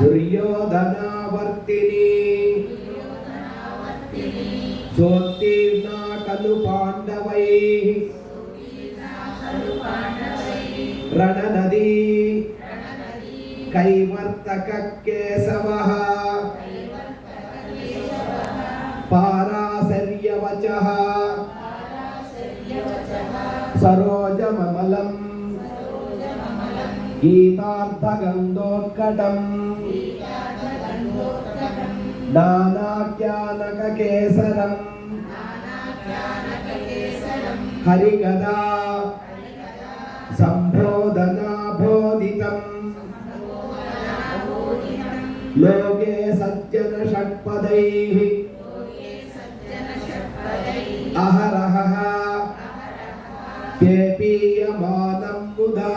దుర్యోధనావర్తిని సోత్తీర్ణా ఖలు పాండవై రణనదీ కైవర్తక కేశవః పారాశర్యవచః సరోజమమలం గీతార్థగంధోత్కటం నానాఖ్యానకకేసరం హరికథా సంబోధనాబోధితం లోకే సజ్జన షట్పదైః అహరహః పేపీయమానం ముదా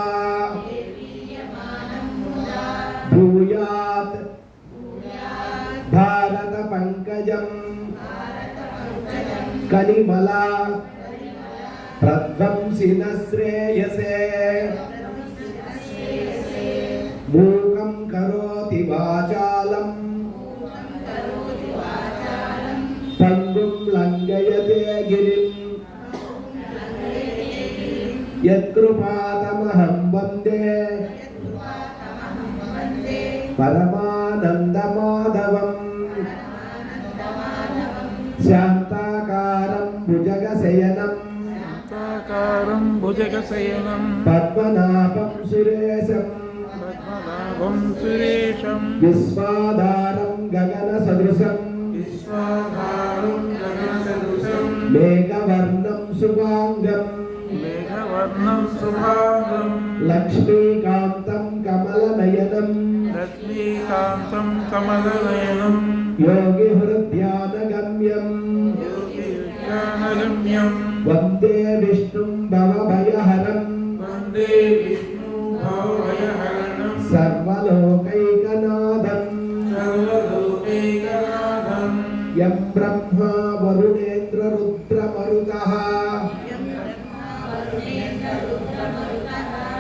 భూయాత్ భారత పంకజం కలిమలా ప్రధ్వంసిన శ్రేయసే మూకం కరోతి వాచాలం పంగుం లంఘయతే గిరిం యత్కృపాతమహం వందే పరమానందమాధవం శాంతాకారం భుజగశయనం పద్మనాభం సురేశం విశ్వాధారం గగన సదృశం మేఘవర్ణం శుభాంగం లక్ష్మీకాంతం కమలనయనం యోగి హృద్యానగమ్యం వందే విష్ణుం భవభయహరం సర్వలోకైకనాథం యం బ్రహ్మా వరుణేంద్ర రుద్రమరుతః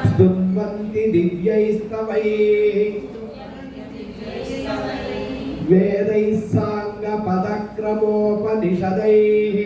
స్తున్వంతి దివ్యైస్తవైః వేదైః సాంగపదక్రమోపనిషదైః